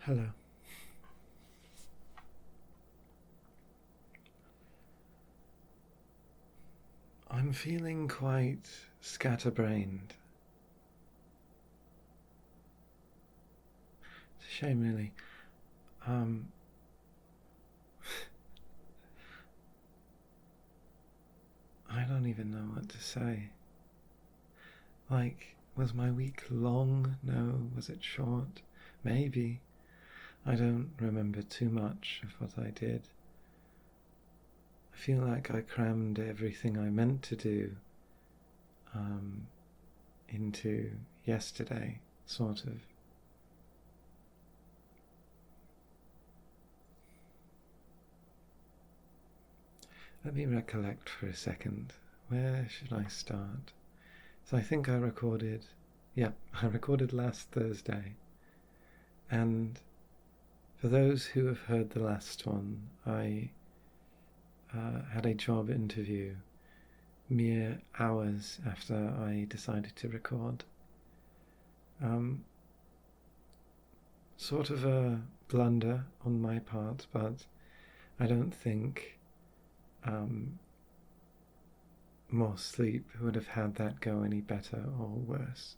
Hello. I'm feeling quite scatterbrained. It's a shame, really. Um, I don't even know what to say. Was my week long? No. Was it short? Maybe. I don't remember too much of what I did. I feel like I crammed everything I meant to do into yesterday, sort of. Let me recollect for a second. Where should I start? So I think I recorded, I recorded last Thursday. And for those who have heard the last one, I had a job interview mere hours after I decided to record. Sort of a blunder on my part, but I don't think more sleep would have had that go any better or worse.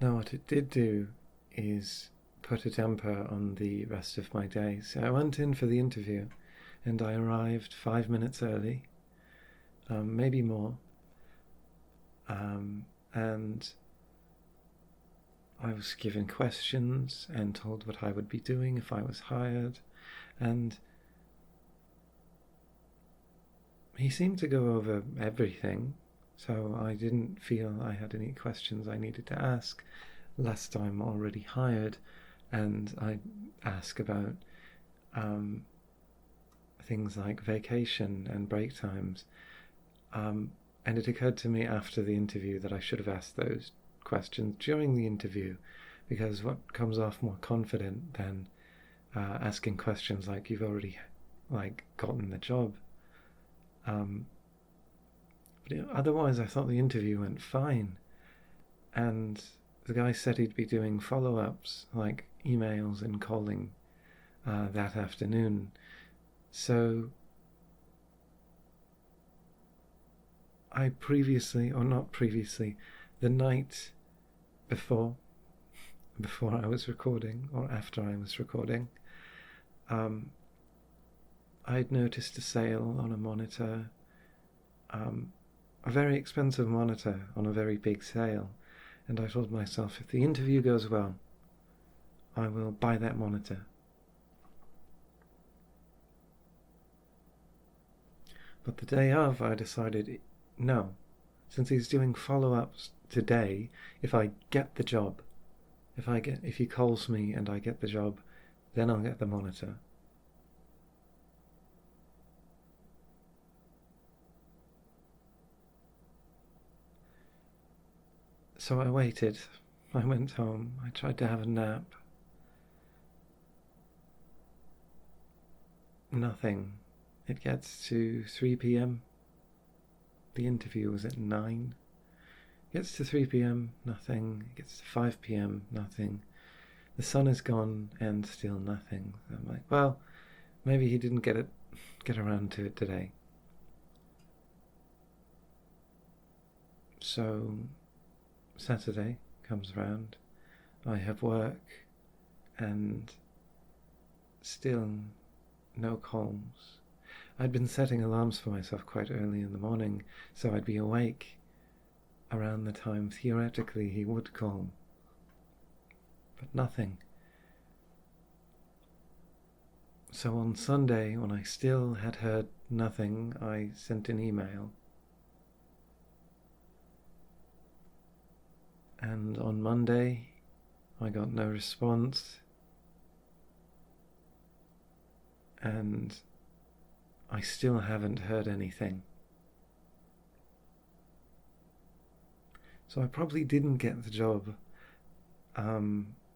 Now, what it did do is put a damper on the rest of my day. So I went in for the interview and I arrived 5 minutes early, maybe more, and I was given questions and told what I would be doing if I was hired, and he seemed to go over everything, so I didn't feel I had any questions I needed to ask, lest I'm already hired, and I ask about things like vacation and break times. And it occurred to me after the interview that I should have asked those questions during the interview, because what comes off more confident than asking questions like you've already gotten the job. But otherwise, I thought the interview went fine, and the guy said he'd be doing follow-ups like emails and calling that afternoon. So I the night before I was recording, or after I was recording, I'd noticed a sale on a monitor, a very expensive monitor on a very big sale, and I told myself, if the interview goes well, I will buy that monitor. But the day of, I decided, no, since he's doing follow-ups today, if I get the job, if he calls me and I get the job, then I'll get the monitor. So I waited. I went home. I tried to have a nap. Nothing. It gets to 3 p.m. The interview was at 9. It gets to 3 p.m. Nothing. It gets to 5 p.m. Nothing. The sun is gone and still nothing. I'm like, well, maybe he didn't get around to it today. So Saturday comes round. I have work and still no calls. I'd been setting alarms for myself quite early in the morning, so I'd be awake around the time theoretically he would call. But nothing. So on Sunday, when I still had heard nothing, I sent an email. And on Monday, I got no response. And I still haven't heard anything. So I probably didn't get the job,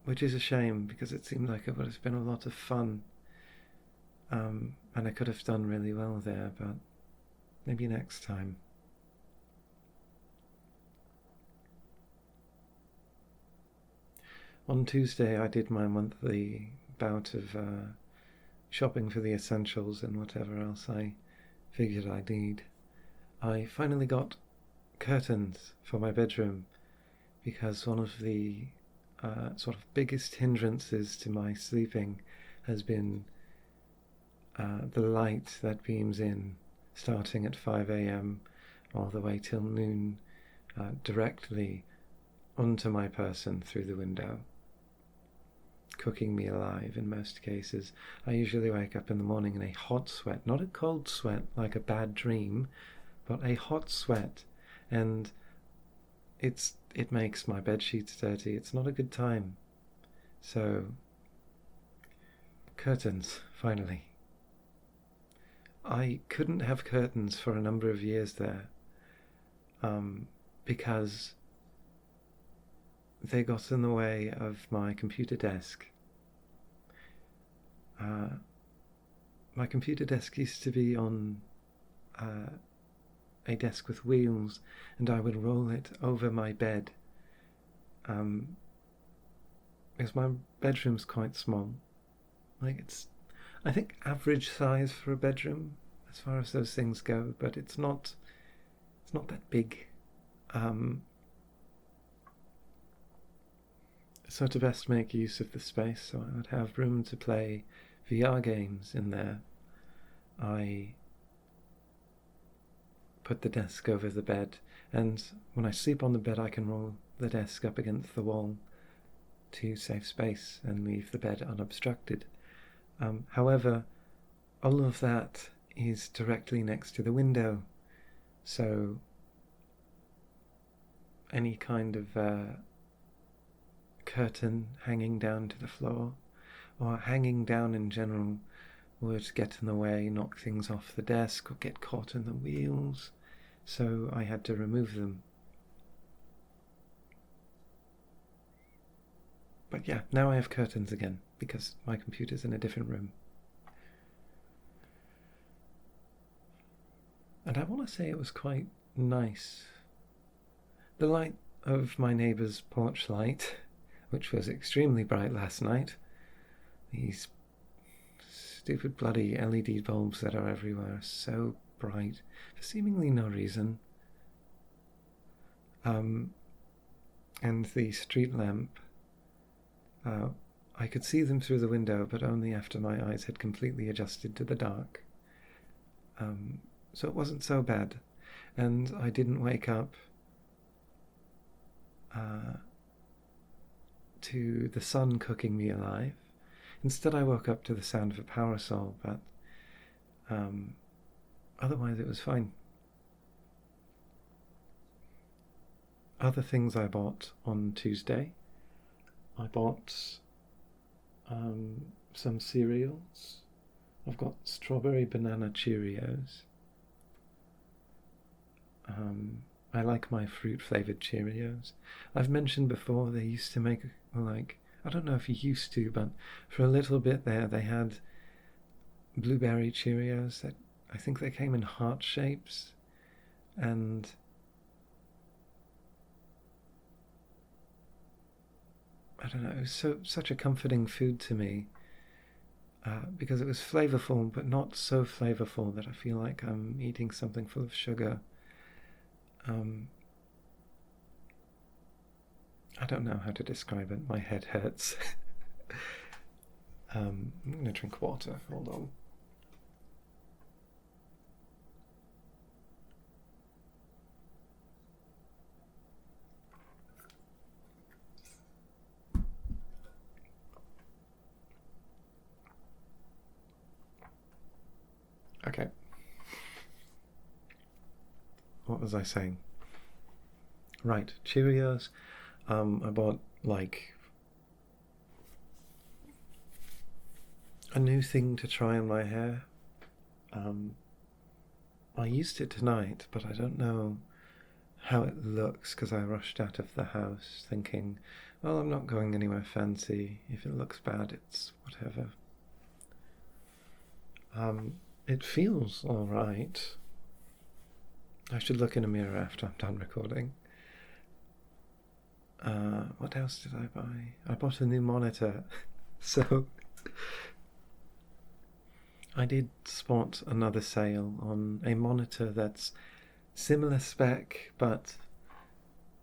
which is a shame because it seemed like it would have been a lot of fun. And I could have done really well there, but maybe next time. On Tuesday I did my monthly bout of shopping for the essentials and whatever else I figured I'd need. I finally got curtains for my bedroom because one of the sort of biggest hindrances to my sleeping has been the light that beams in starting at 5 a.m. all the way till noon directly onto my person through the window, cooking me alive in most cases. I usually wake up in the morning in a hot sweat, not a cold sweat like a bad dream, but a hot sweat, and it makes my bed sheets dirty. It's not a good time. So, curtains, finally. I couldn't have curtains for a number of years there, because they got in the way of my computer desk. My computer desk used to be on a desk with wheels, and I would roll it over my bed, because my bedroom's quite small. Like, it's, I think, average size for a bedroom as far as those things go, but it's not that big. So to best make use of the space, so I would have room to play VR games in there, I put the desk over the bed, and when I sleep on the bed I can roll the desk up against the wall to save space and leave the bed unobstructed. However, all of that is directly next to the window, so any kind of curtain hanging down to the floor, or hanging down in general, would get in the way, knock things off the desk, or get caught in the wheels, so I had to remove them. But yeah, now I have curtains again, because my computer's in a different room. And I want to say it was quite nice. The light of my neighbour's porch light, which was extremely bright last night, these stupid bloody LED bulbs that are everywhere are so bright for seemingly no reason. And the street lamp, I could see them through the window, but only after my eyes had completely adjusted to the dark. So it wasn't so bad, and I didn't wake up to the sun cooking me alive. Instead I woke up to the sound of a power saw, but otherwise it was fine. Other things I bought on Tuesday. I bought some cereals. I've got strawberry banana Cheerios. I like my fruit-flavoured Cheerios. I've mentioned before they used to make, like, I don't know if you used to, but for a little bit there they had blueberry Cheerios that I think they came in heart shapes, and I don't know, it was such a comforting food to me, because it was flavourful, but not so flavourful that I feel like I'm eating something full of sugar. I don't know how to describe it. My head hurts. I'm going to drink water. Hold on. Okay. What was I saying? Right, Cheerios. I bought, like, a new thing to try on my hair. I used it tonight, but I don't know how it looks because I rushed out of the house thinking, well, I'm not going anywhere fancy. If it looks bad, it's whatever. It feels alright. I should look in a mirror after I'm done recording. What else did I buy? I bought a new monitor. So I did spot another sale on a monitor that's similar spec, but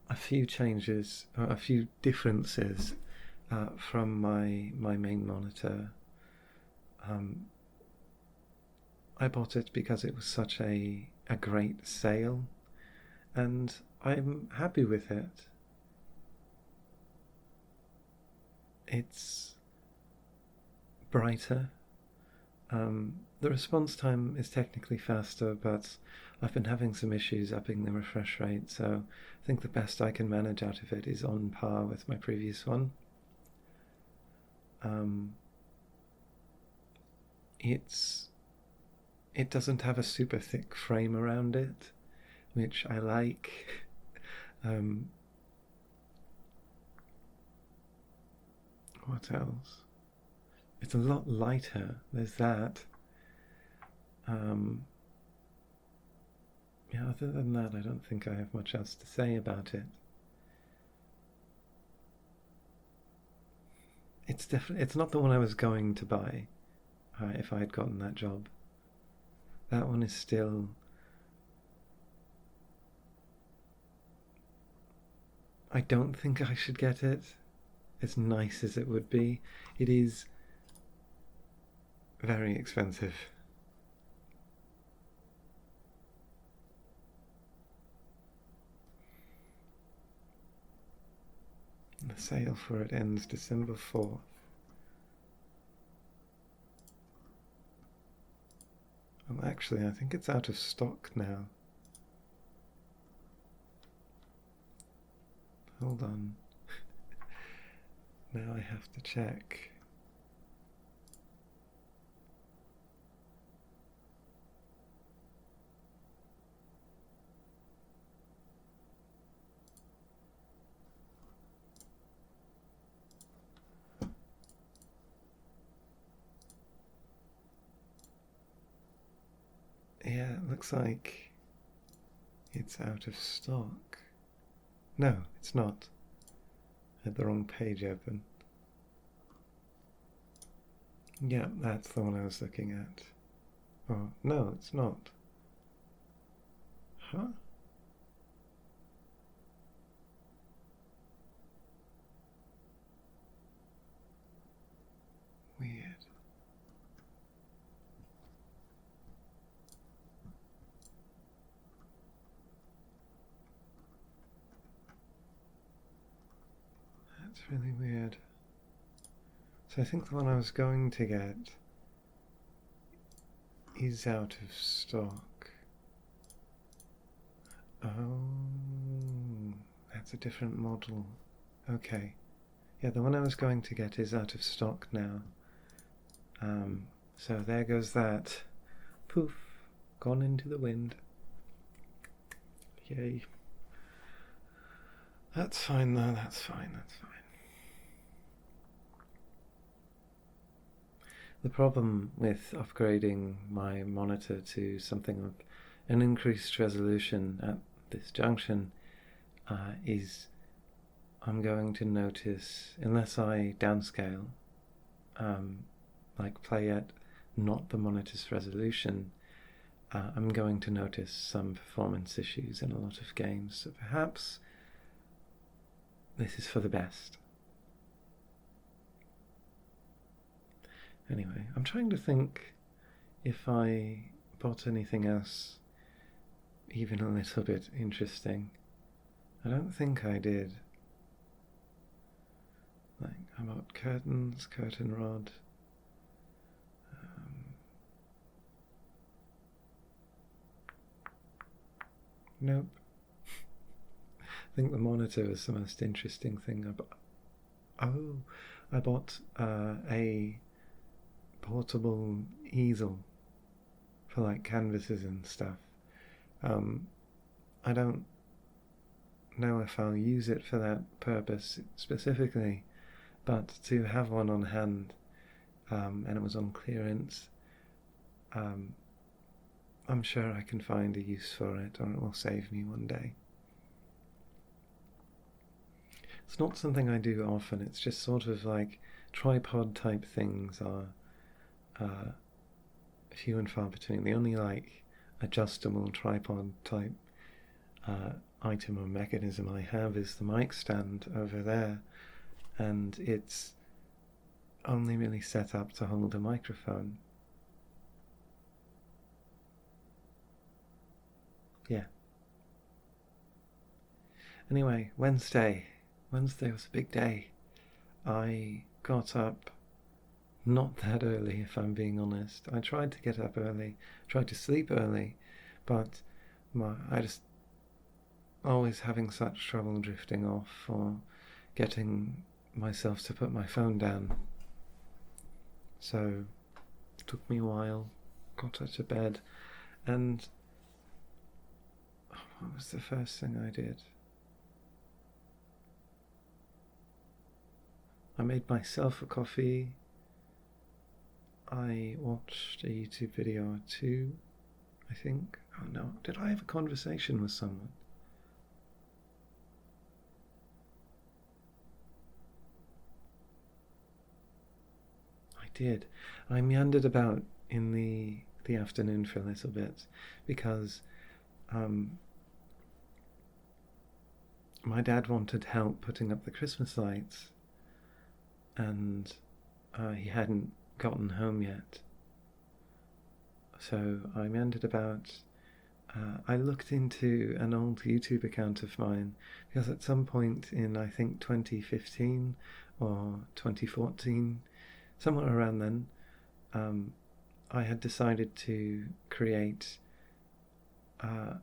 a few changes, a few differences from my main monitor. I bought it because it was such a great sale, and I'm happy with it. It's brighter. The response time is technically faster, but I've been having some issues upping the refresh rate, so I think the best I can manage out of it is on par with my previous one. It doesn't have a super thick frame around it, which I like. What else? It's a lot lighter. There's that. Yeah, other than that, I don't think I have much else to say about it. It's not the one I was going to buy if I had gotten that job. That one is still. I don't think I should get it, as nice as it would be. It is very expensive. The sale for it ends December 4th. Well, actually, I think it's out of stock now. Hold on. Now I have to check. Yeah, it looks like it's out of stock. No, it's not. I had the wrong page open. Yeah, that's the one I was looking at. Oh, no, it's not. Huh? Weird. That's really weird. So I think the one I was going to get is out of stock. Oh, that's a different model. Okay. Yeah, the one I was going to get is out of stock now. So there goes that. Poof. Gone into the wind. Yay. That's fine though, that's fine. The problem with upgrading my monitor to something of an increased resolution at this junction is I'm going to notice, unless I downscale, like play at not the monitor's resolution, I'm going to notice some performance issues in a lot of games. So perhaps this is for the best. Anyway, I'm trying to think if I bought anything else even a little bit interesting. I don't think I did. Like, I bought curtains, curtain rod. Nope. I think the monitor was the most interesting thing I bought. Oh, I bought a portable easel for like canvases and stuff. I don't know if I'll use it for that purpose specifically, but to have one on hand, and it was on clearance, I'm sure I can find a use for it, or it will save me one day. It's not something I do often. It's just sort of like tripod type things are few and far between. The only like adjustable tripod type item or mechanism I have is the mic stand over there, and it's only really set up to hold a microphone. Yeah. Anyway, Wednesday. Wednesday was a big day. I got up not that early, if I'm being honest. I tried to get up early, tried to sleep early, but I just always having such trouble drifting off or getting myself to put my phone down. So it took me a while, got out of bed, and what was the first thing I did? I made myself a coffee. I watched a YouTube video or two, I think. Oh no, did I have a conversation with someone? I did. I meandered about in the afternoon for a little bit because my dad wanted help putting up the Christmas lights, and he hadn't gotten home yet. So I meandered about. I looked into an old YouTube account of mine because at some point in, I think, 2015 or 2014, somewhere around then, I had decided to create a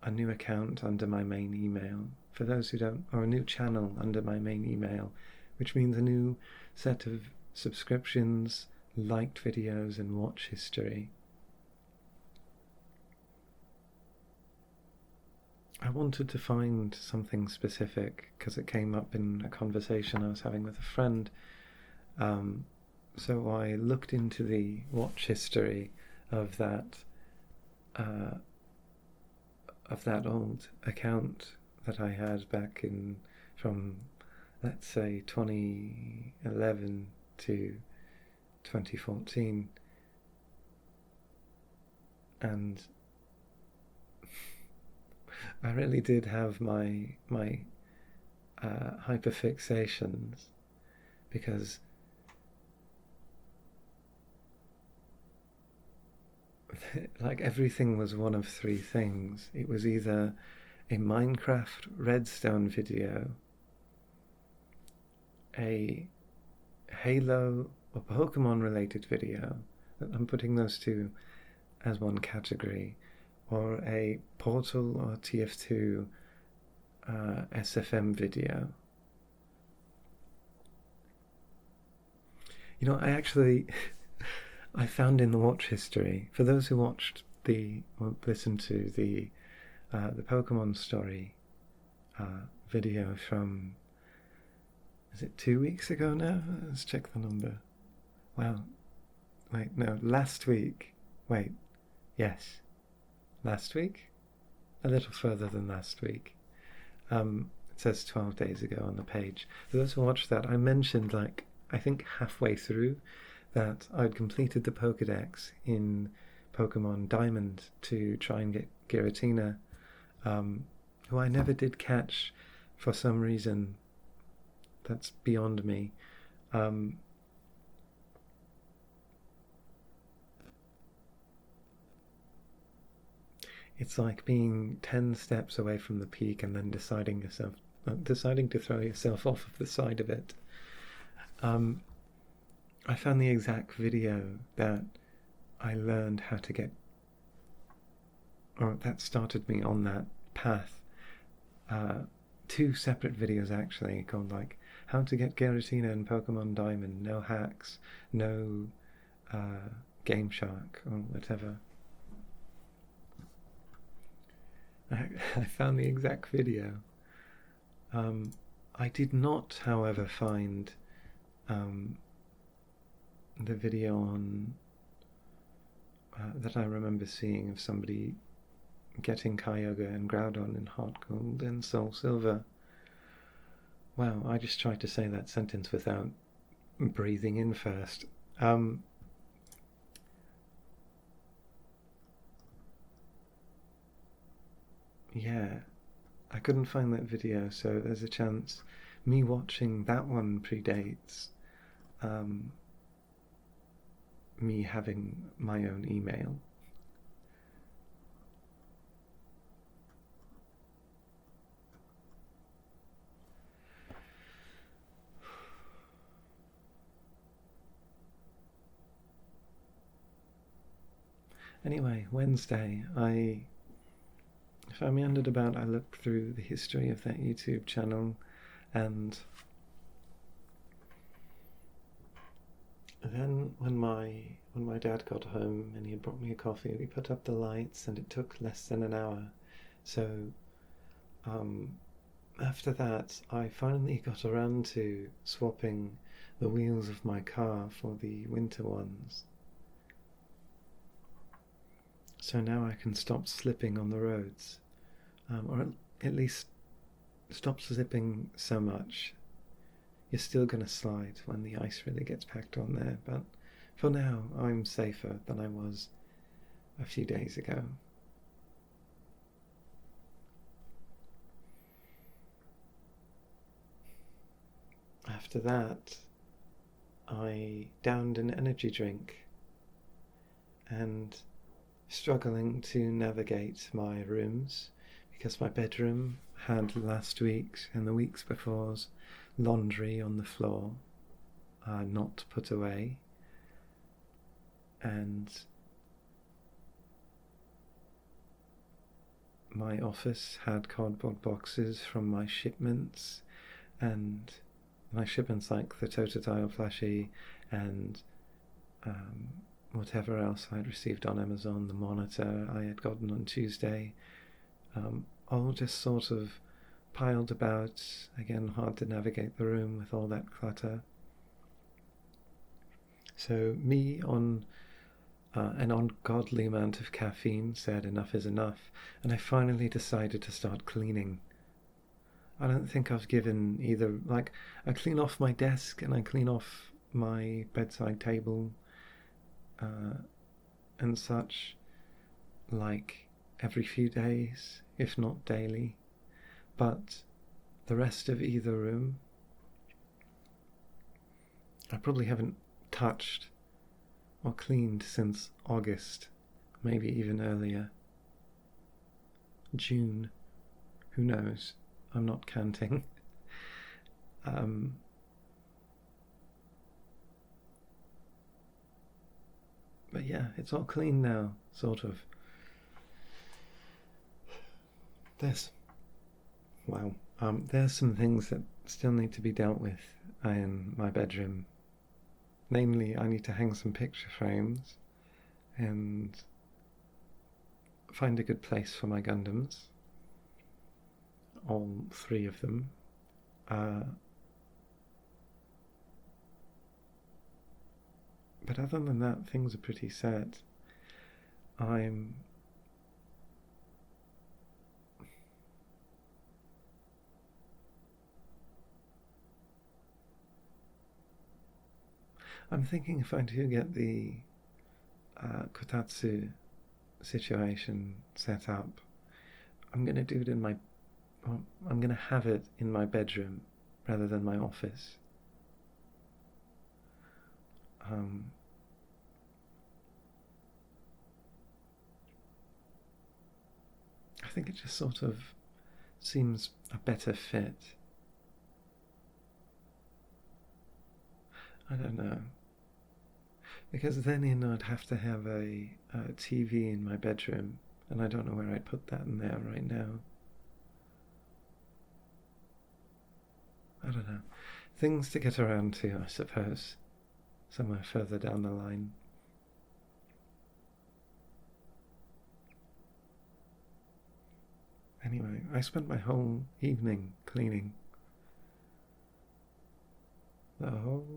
new account under my main email. For those who don't, or a new channel under my main email, which means a new set of subscriptions, liked videos, and watch history. I wanted to find something specific because it came up in a conversation I was having with a friend. So I looked into the watch history of that old account that I had back in from, let's say, 2011 to 2014, and I really did have my hyperfixations, because like everything was one of three things. It was either a Minecraft Redstone video, a Halo or Pokemon related video, I'm putting those two as one category, or a Portal or TF2 SFM video. You know, I actually I found in the watch history, for those who watched or listened to the Pokemon story video from, is it 2 weeks ago now? Let's check the number. Wow. Wait, no, last week. Wait, yes. Last week? A little further than last week. It says 12 days ago on the page. For those who watched that, I mentioned, like, I think halfway through, that I'd completed the Pokedex in Pokemon Diamond to try and get Giratina, who I never did catch for some reason that's beyond me. It's like being 10 steps away from the peak and then deciding to throw yourself off of the side of it. I found the exact video that I learned how to get, or that started me on that path. Two separate videos actually, called like how to get Giratina in Pokemon Diamond, no hacks, no Game Shark or whatever. I found the exact video. I did not, however, find the video on that I remember seeing of somebody getting Kyogre and Groudon in Heart Gold and Soul Silver. Wow, I just tried to say that sentence without breathing in first. Um, yeah, I couldn't find that video, so there's a chance me watching that one predates um, me having my own email. Anyway, Wednesday, if I meandered about, I looked through the history of that YouTube channel, and then when my dad got home and he had brought me a coffee, we put up the lights, and it took less than an hour. So um, after that, I finally got around to swapping the wheels of my car for the winter ones. So now I can stop slipping on the roads, or at least stop slipping so much. You're still going to slide when the ice really gets packed on there, but for now I'm safer than I was a few days ago. After that, I downed an energy drink and struggling to navigate my rooms because my bedroom had last week's and the weeks before's laundry on the floor, not put away, and my office had cardboard boxes from my shipments, and my shipments like the Totodile plushie and whatever else I had received on Amazon, the monitor I had gotten on Tuesday, all just sort of piled about. Again, hard to navigate the room with all that clutter. So me on an ungodly amount of caffeine said enough is enough, and I finally decided to start cleaning. I don't think I've given either, like, I clean off my desk and I clean off my bedside table uh, and such, like every few days, if not daily. But the rest of either room, I probably haven't touched or cleaned since August, maybe even earlier. June, who knows? I'm not counting. um, but yeah, it's all clean now, sort of. There's Wow. There's some things that still need to be dealt with in my bedroom. Namely, I need to hang some picture frames and find a good place for my Gundams. All three of them. But other than that, things are pretty set. I'm I'm thinking if I do get the kotatsu situation set up, I'm going to do it in my. Well, I'm going to have it in my bedroom rather than my office. Um, I think it just sort of seems a better fit. I don't know. Because then, I'd have to have a TV in my bedroom, and I don't know where I'd put that in there right now. I don't know. Things to get around to, I suppose, somewhere further down the line. Anyway, I spent my whole evening cleaning. The whole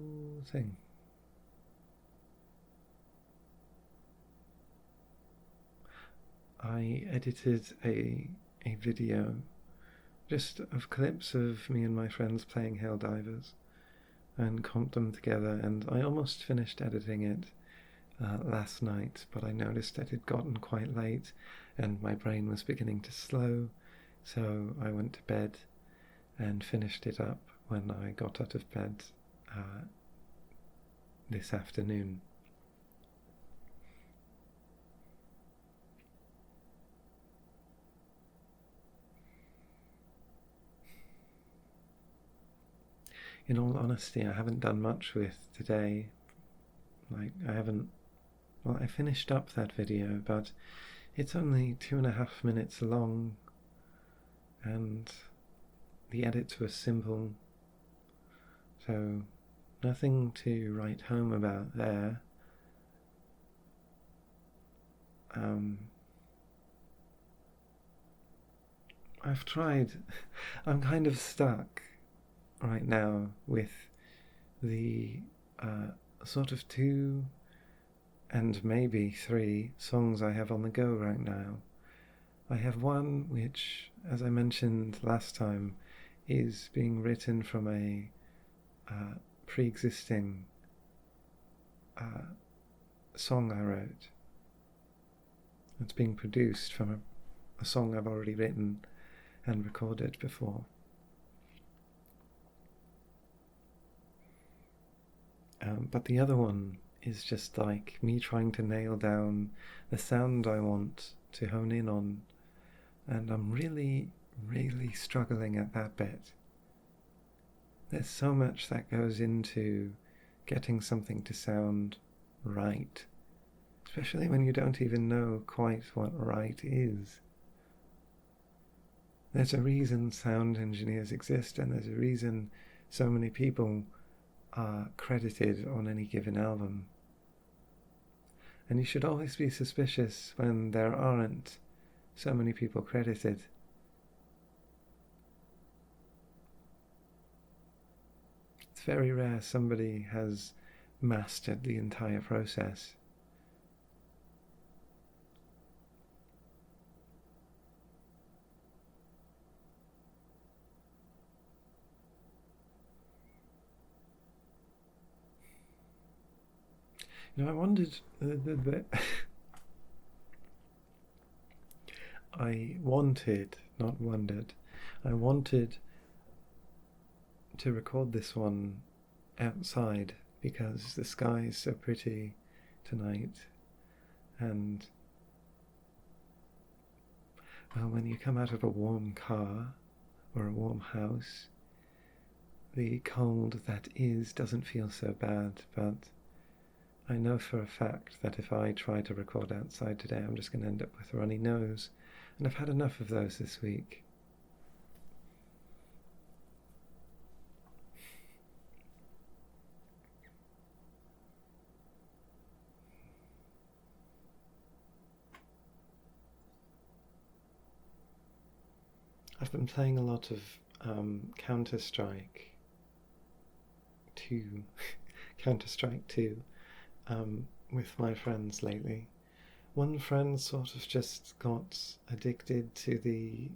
thing. I edited a video just of clips of me and my friends playing Helldivers, and comped them together, and I almost finished editing it last night, but I noticed that it had gotten quite late and my brain was beginning to slow, so I went to bed and finished it up when I got out of bed this afternoon. In all honesty, I haven't done much with today. Like, I finished up that video, but it's only 2.5 minutes long, and the edits were simple, so nothing to write home about there. I've tried. I'm kind of stuck right now with the sort of 2 and maybe 3 songs I have on the go right now. I have one which, as I mentioned last time, is being written from a pre-existing song I wrote. It's being produced from a song I've already written and recorded before. But the other one is just like me trying to nail down the sound I want to hone in on, and I'm really, really struggling at that bit. There's so much that goes into getting something to sound right, especially when you don't even know quite what right is. There's a reason sound engineers exist, and there's a reason so many people are credited on any given album. And you should always be suspicious when there aren't so many people credited. It's very rare somebody has mastered the entire process. I wondered I wanted, not wondered, I wanted to record this one outside because the sky is so pretty tonight, and well, when you come out of a warm car or a warm house, the cold that is doesn't feel so bad, but I know for a fact that if I try to record outside today, I'm just going to end up with a runny nose, and I've had enough of those this week. I've been playing a lot of Counter-Strike 2, Counter-Strike 2, with my friends lately. One friend sort of just got addicted to the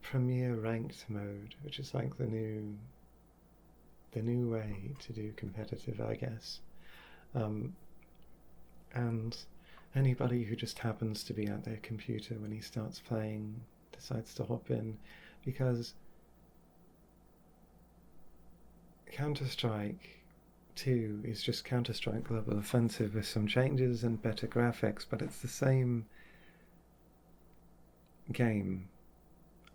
Premier Ranked mode, which is like the new way to do competitive, I guess. And anybody who just happens to be at their computer when he starts playing decides to hop in, because Counter-Strike 2 is just Counter-Strike Global Offensive with some changes and better graphics, but it's the same game.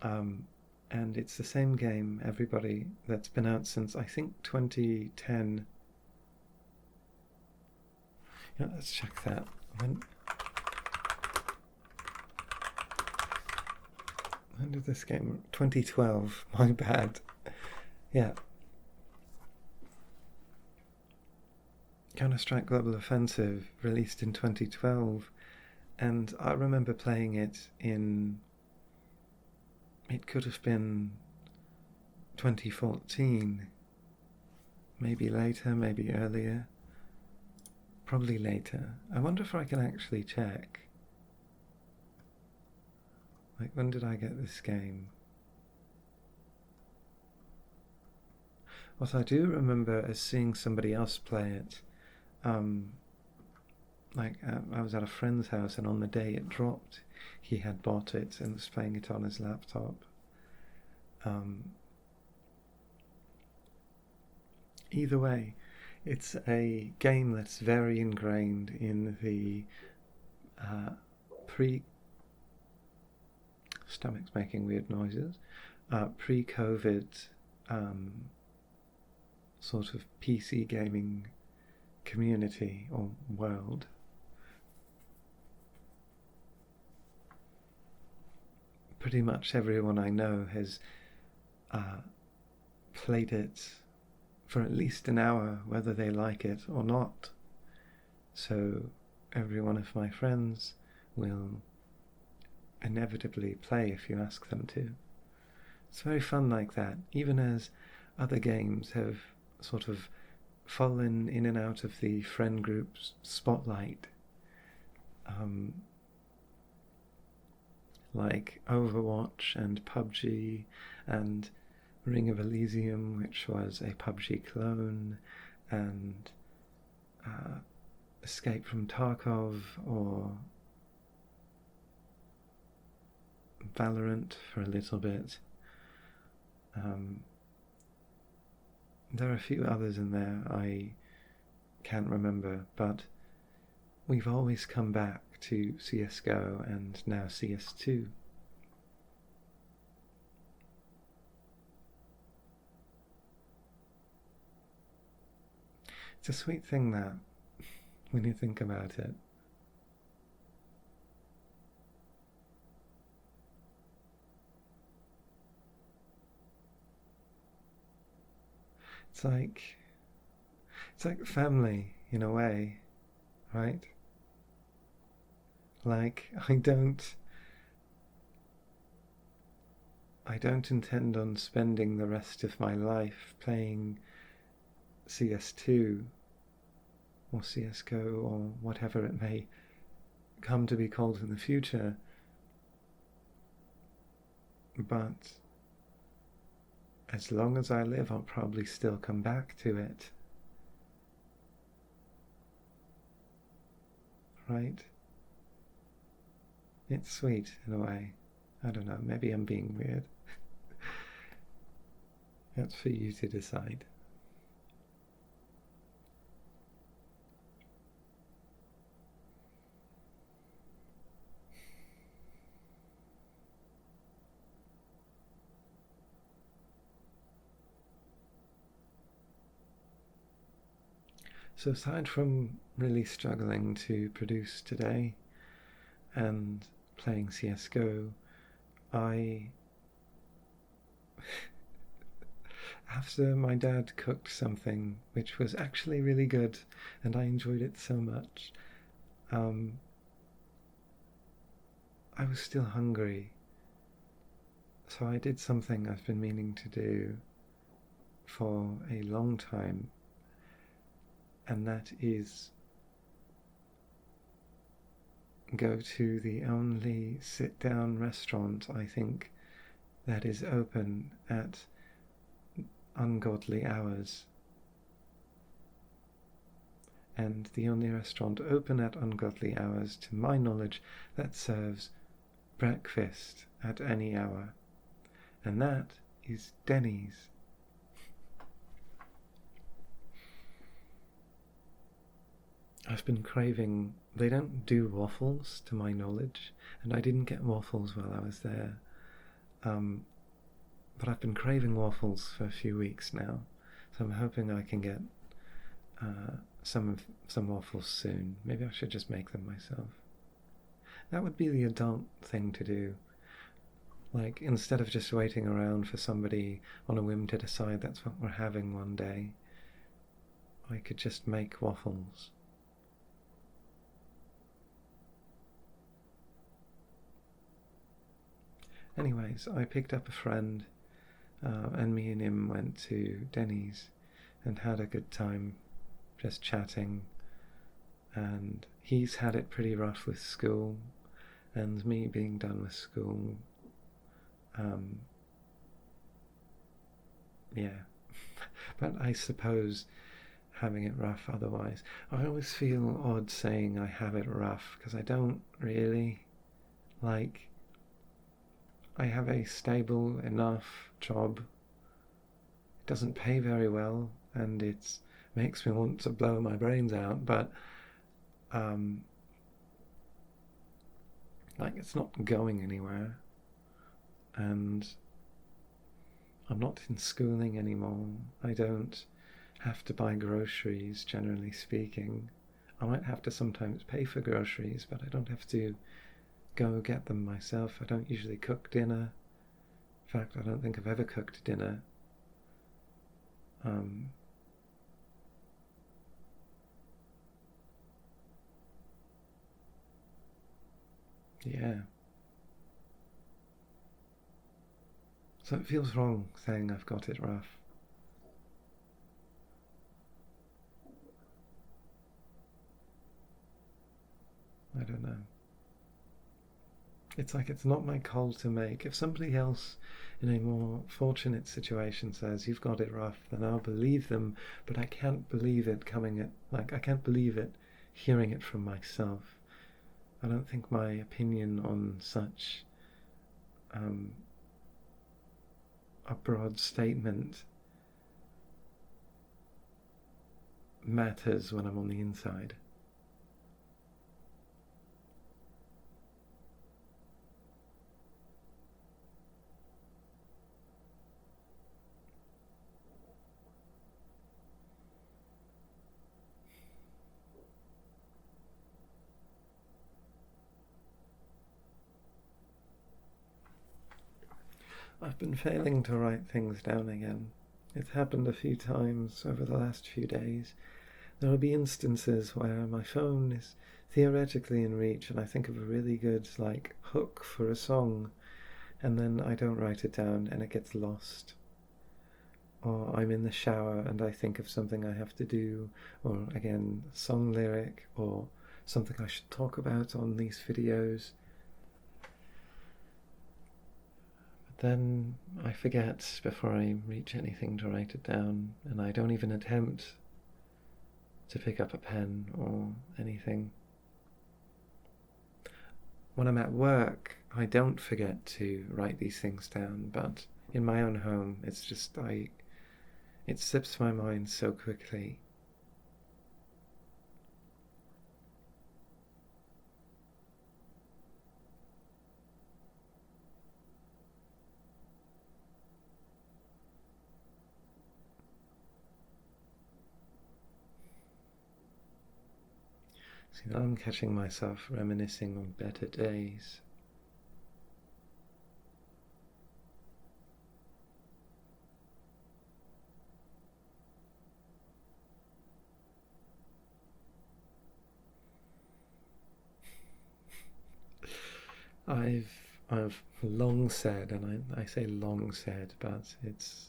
And it's the same game, everybody, that's been out since, I think, 2010. Yeah, let's check that. When did this game... 2012, my bad. Yeah. Counter-Strike Global Offensive released in 2012, and I remember playing it in... It could have been 2014. Maybe later, maybe earlier. Probably later. I wonder if I can actually check. Like, when did I get this game? What I do remember is seeing somebody else play it. I was at a friend's house, and on the day it dropped, he had bought it and was playing it on his laptop. Either way, it's a game that's very ingrained in the stomach's making weird noises, pre-COVID sort of PC gaming community or world. Pretty much everyone I know has played it for at least an hour, whether they like it or not. So every one of my friends will inevitably play if you ask them to. It's very fun like that, even as other games have sort of fallen in and out of the friend group's spotlight. Like Overwatch and PUBG and Ring of Elysium, which was a PUBG clone, and Escape from Tarkov, or Valorant for a little bit. There are a few others in there I can't remember, but we've always come back to CSGO and now CS2. It's a sweet thing, that, when you think about it. It's like family in a way, right? Like, I don't intend on spending the rest of my life playing CS2 or CSGO or whatever it may come to be called in the future, but as long as I live, I'll probably still come back to it. Right? It's sweet in a way. I don't know, maybe I'm being weird. That's for you to decide. So aside from really struggling to produce today and playing CSGO, after my dad cooked something which was actually really good and I enjoyed it so much, I was still hungry. So I did something I've been meaning to do for a long time, and that is go to the only sit-down restaurant, I think, that is open at ungodly hours. And the only restaurant open at ungodly hours, to my knowledge, that serves breakfast at any hour. And that is Denny's. I've been craving. They don't do waffles, to my knowledge, and I didn't get waffles while I was there. But I've been craving waffles for a few weeks now, so I'm hoping I can get some waffles soon. Maybe I should just make them myself. That would be the adult thing to do. Like, instead of just waiting around for somebody on a whim to decide that's what we're having one day, I could just make waffles. Anyways, I picked up a friend, and me and him went to Denny's and had a good time just chatting. And he's had it pretty rough with school, and me being done with school, yeah. But I suppose having it rough otherwise. I always feel odd saying I have it rough, because I don't really. Like, I have a stable enough job. It doesn't pay very well, and it makes me want to blow my brains out, but like, it's not going anywhere, and I'm not in schooling anymore. I don't have to buy groceries, generally speaking. I might have to sometimes pay for groceries, but I don't have to go get them myself. I don't usually cook dinner. In fact, I don't think I've ever cooked dinner. Yeah. So it feels wrong saying I've got it rough. I don't know. It's like it's not my call to make. If somebody else in a more fortunate situation says you've got it rough, then I'll believe them, but I can't believe it I can't believe it hearing it from myself. I don't think my opinion on such a broad statement matters when I'm on the inside. I've been failing to write things down again. It's happened a few times over the last few days. There will be instances where my phone is theoretically in reach and I think of a really good hook for a song, and then I don't write it down and it gets lost. Or I'm in the shower and I think of something I have to do, or again, a song lyric, or something I should talk about on these videos. Then I forget before I reach anything to write it down, and I don't even attempt to pick up a pen or anything. When I'm at work, I don't forget to write these things down, but in my own home, it's just it slips my mind so quickly. See, now I'm catching myself reminiscing on better days. I've long said, and I say long said, but it's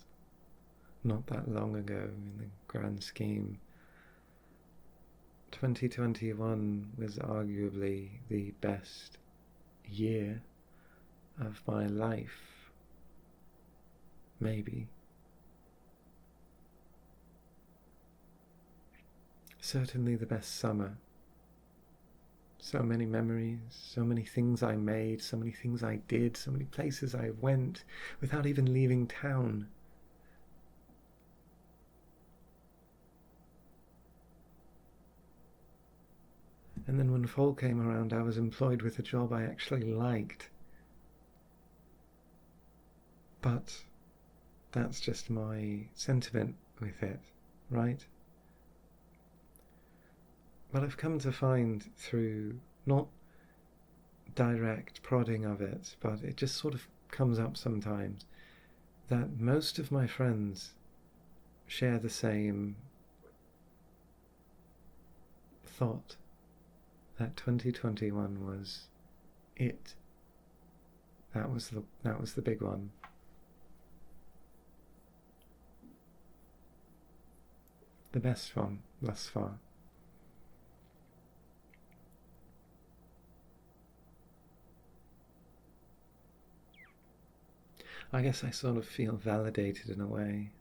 not that long ago in the grand scheme. 2021 was arguably the best year of my life, maybe. Certainly the best summer. So many memories, so many things I made, so many things I did, so many places I went without even leaving town. And then when fall came around, I was employed with a job I actually liked. But that's just my sentiment with it, right? But I've come to find through not direct prodding of it, but it just sort of comes up sometimes, that most of my friends share the same thought, that 2021 was it. That was the big one. The best one thus far. I guess I sort of feel validated in a way.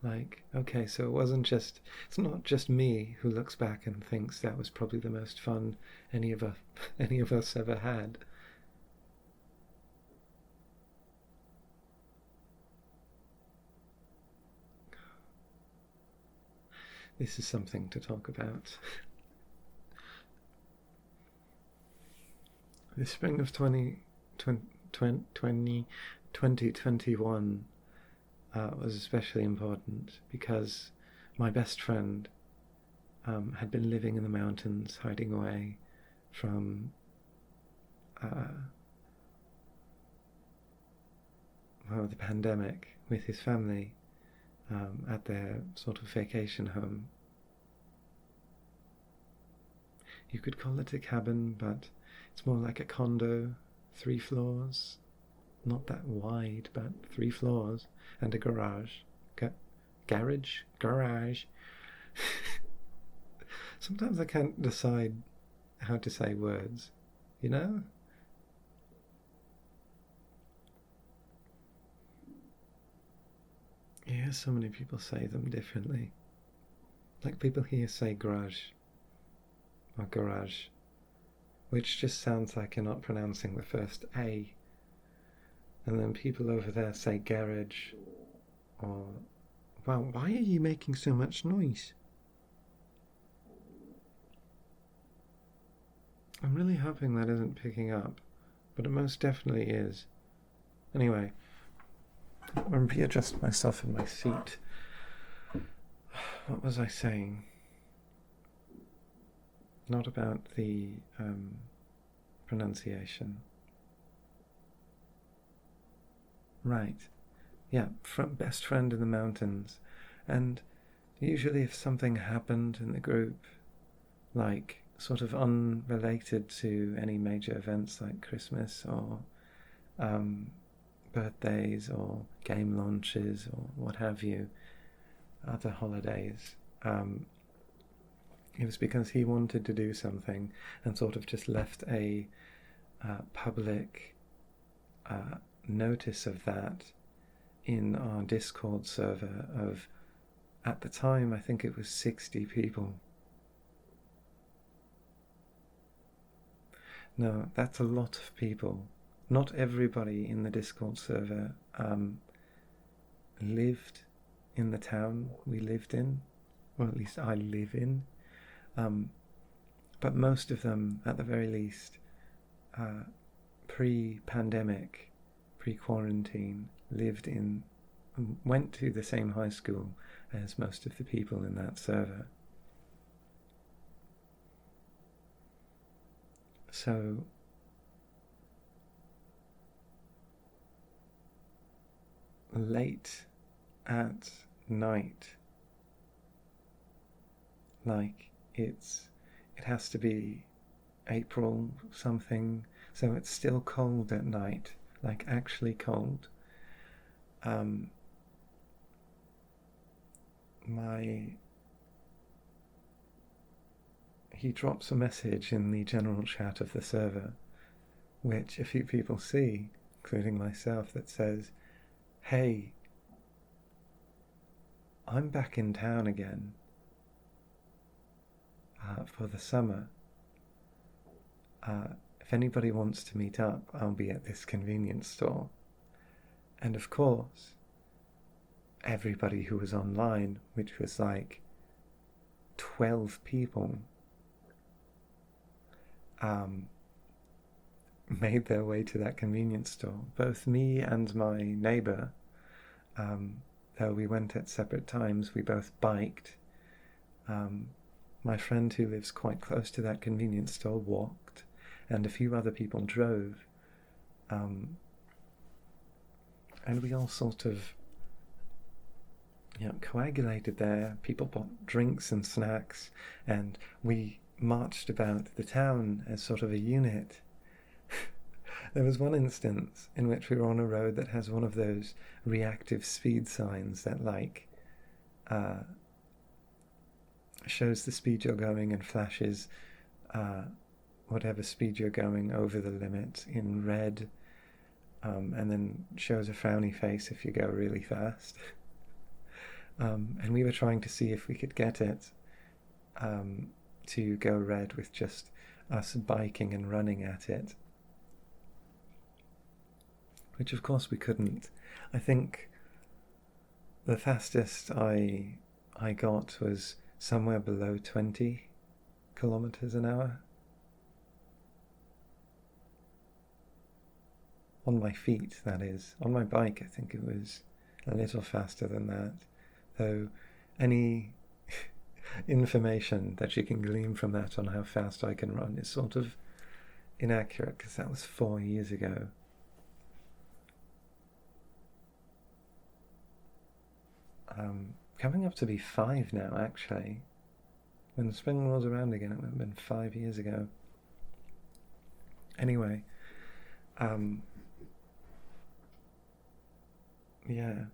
Like, okay, so it's not just me who looks back and thinks that was probably the most fun any of us, any of us ever had. This is something to talk about. The spring of 2021 was especially important because my best friend had been living in the mountains, hiding away from the pandemic with his family at their sort of vacation home. You could call it a cabin, but it's more like a condo, 3 floors, not that wide, but 3 floors, and a garage. Garage. Sometimes I can't decide how to say words, you know? Yeah, so many people say them differently. Like people here say garage or garage, which just sounds like you're not pronouncing the first A. And then people over there say garage or, wow, why are you making so much noise? I'm really hoping that isn't picking up, but it most definitely is. Anyway, I'm going to readjust myself in my seat. What was I saying? Not about the pronunciation. Right. Yeah, best friend in the mountains. And usually if something happened in the group, like sort of unrelated to any major events like Christmas or birthdays or game launches or what have you, other holidays, it was because he wanted to do something and sort of just left a public notice of that in our Discord server of, at the time, I think it was 60 people. No, that's a lot of people. Not everybody in the Discord server lived in the town we lived in, or at least I live in. But most of them, at the very least, pre-pandemic, pre-quarantine, went to the same high school as most of the people in that server. So late at night, like it has to be April something, so it's still cold at night, like actually cold. He drops a message in the general chat of the server, which a few people see, including myself, that says, "Hey, I'm back in town again for the summer. If anybody wants to meet up, I'll be at this convenience store." And of course, everybody who was online, which was like 12 people, made their way to that convenience store. Both me and my neighbor, though we went at separate times, we both biked. My friend who lives quite close to that convenience store walked, and a few other people drove. And we all sort of coagulated there. People bought drinks and snacks, and we marched about the town as sort of a unit. There was one instance in which we were on a road that has one of those reactive speed signs that shows the speed you're going and flashes whatever speed you're going over the limit in red and then shows a frowny face if you go really fast. And we were trying to see if we could get it to go red with just us biking and running at it, which of course we couldn't. I think the fastest I got was somewhere below 20 kilometers an hour. On my feet, that is. On my bike, I think it was a little faster than that. Though any information that you can glean from that on how fast I can run is sort of inaccurate, because that was 4 years ago. Coming up to be 5 now, actually. When the spring rolls around again, it would have been 5 years ago. Anyway, yeah,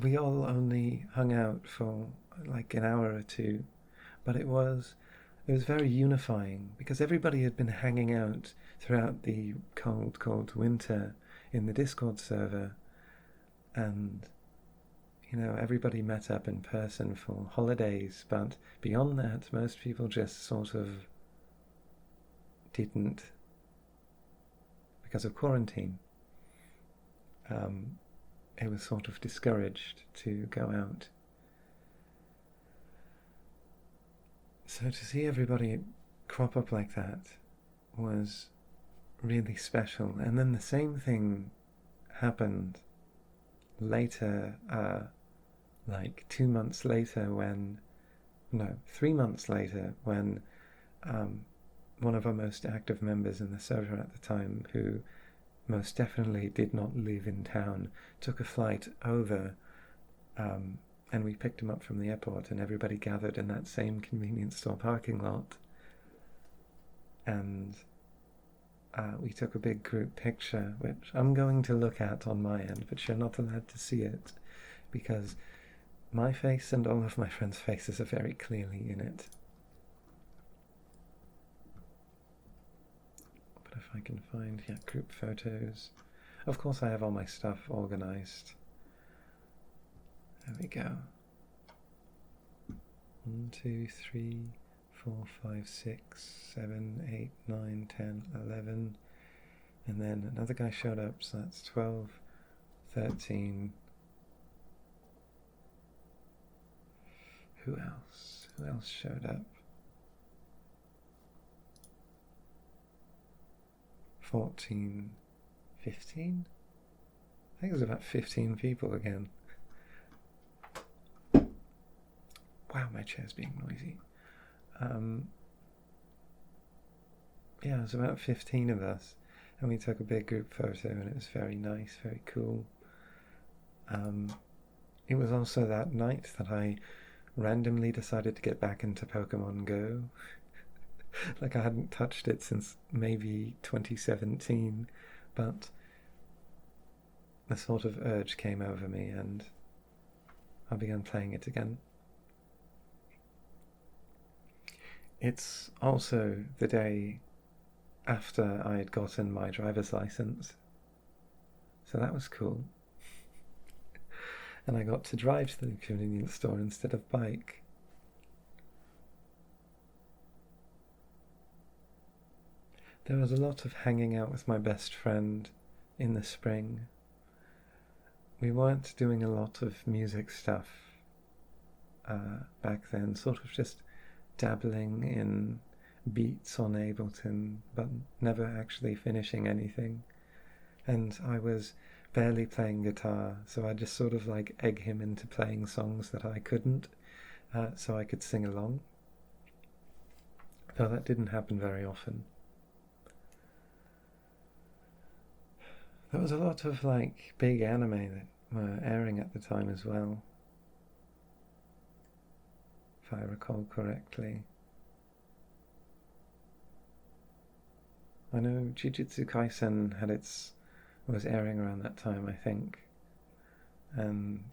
we all only hung out for like an hour or two, but it was very unifying, because everybody had been hanging out throughout the cold winter in the Discord server, and everybody met up in person for holidays, but beyond that, most people just sort of didn't, because of quarantine. It was sort of discouraged to go out. So to see everybody crop up like that was really special. And then the same thing happened later, like 2 months later, 3 months later, when one of our most active members in the server at the time, who most definitely did not live in town, took a flight over, and we picked him up from the airport, and everybody gathered in that same convenience store parking lot, and we took a big group picture, which I'm going to look at on my end, but you're not allowed to see it, because my face and all of my friends' faces are very clearly in it. But if I can find, group photos. Of course I have all my stuff organized. There we go. 1, 2, 3, 4, 5, 6, 7, 8, 9, 10, 11. And then another guy showed up, so that's 12, 13. Who else? Who else showed up? 14, 15? I think it was about 15 people again. Wow, my chair's being noisy. Yeah, it was about 15 of us, and we took a big group photo, and it was very nice, very cool. It was also that night that I randomly decided to get back into Pokemon Go. Like, I hadn't touched it since maybe 2017, but a sort of urge came over me, and I began playing it again. It's also the day after I had gotten my driver's license, so that was cool. And I got to drive to the convenience store instead of bike. There was a lot of hanging out with my best friend in the spring. We weren't doing a lot of music stuff back then, sort of just dabbling in beats on Ableton, but never actually finishing anything. And I was barely playing guitar, so I just sort of like egg him into playing songs that I couldn't, so I could sing along. Though that didn't happen very often. There was a lot of like big anime that were airing at the time as well, if I recall correctly. I know Jujutsu Kaisen was airing around that time, I think, and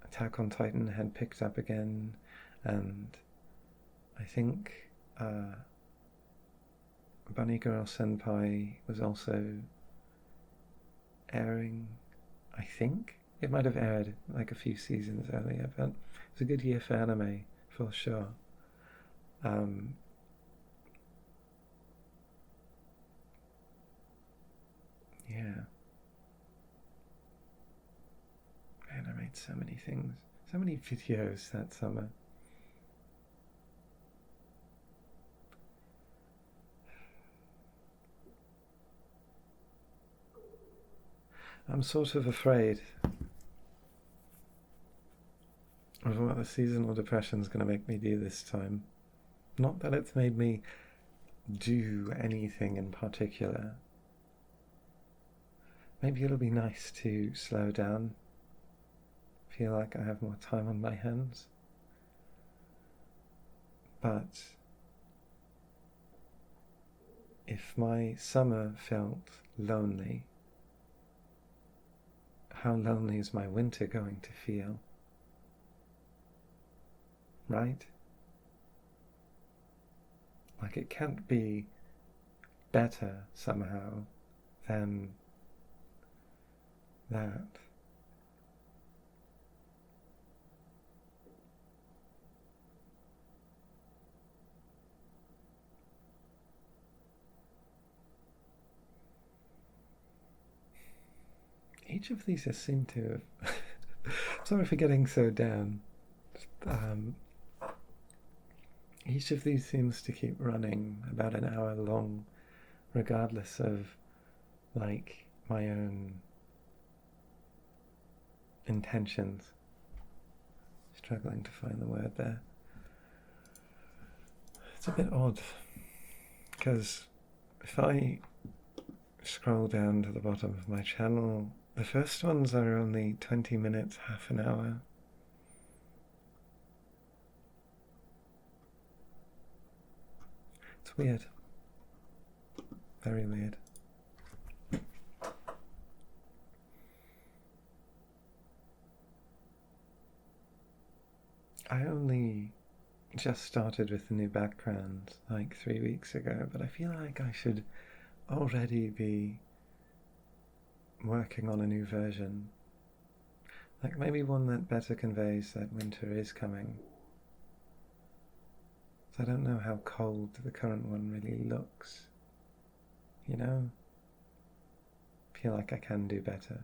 Attack on Titan had picked up again, and I think Bunny Girl Senpai was also airing, I think. It might have aired like a few seasons earlier, but it was a good year for anime, for sure. Yeah. Man, I made so many things. So many videos that summer. I'm sort of afraid of what the seasonal depression's going to make me do this time. Not that it's made me do anything in particular. Maybe it'll be nice to slow down, feel like I have more time on my hands. But if my summer felt lonely, how lonely is my winter going to feel? Right? Like it can't be better somehow than that. Each of these just seem to have... Sorry for getting so down. Each of these seems to keep running about an hour long, regardless of, like, my own intentions. Struggling to find the word there. It's a bit odd, because if I scroll down to the bottom of my channel, the first ones are only 20 minutes, half an hour. It's weird. Very weird. I only just started with the new background like 3 weeks ago, but I feel like I should already be working on a new version. Like maybe one that better conveys that winter is coming. So I don't know how cold the current one really looks. You know? I feel like I can do better.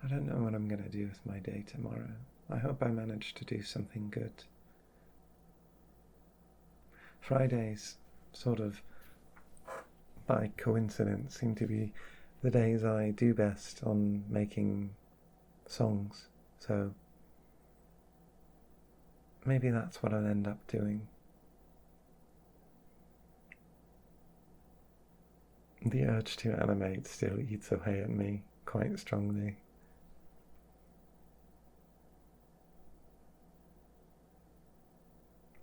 I don't know what I'm going to do with my day tomorrow. I hope I manage to do something good. Fridays, sort of by coincidence, seem to be the days I do best on making songs, so maybe that's what I'll end up doing. The urge to animate still eats away at me quite strongly.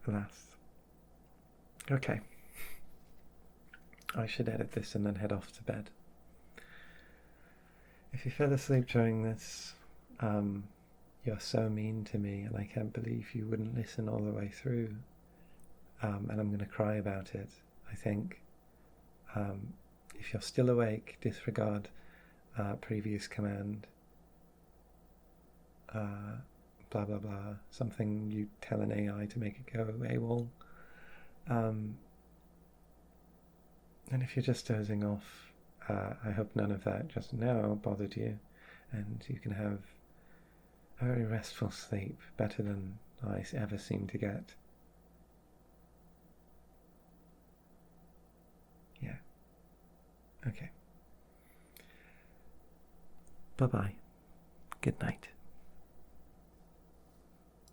Alas. Okay. I should edit this and then head off to bed. If you fell asleep during this, you're so mean to me, and I can't believe you wouldn't listen all the way through. And I'm going to cry about it, I think. If you're still awake, disregard previous command. Blah blah blah, something you tell an AI to make it go AWOL. And if you're just dozing off, I hope none of that just now bothered you, and you can have a very restful sleep, better than I ever seem to get. Yeah. Okay. Bye-bye. Good night.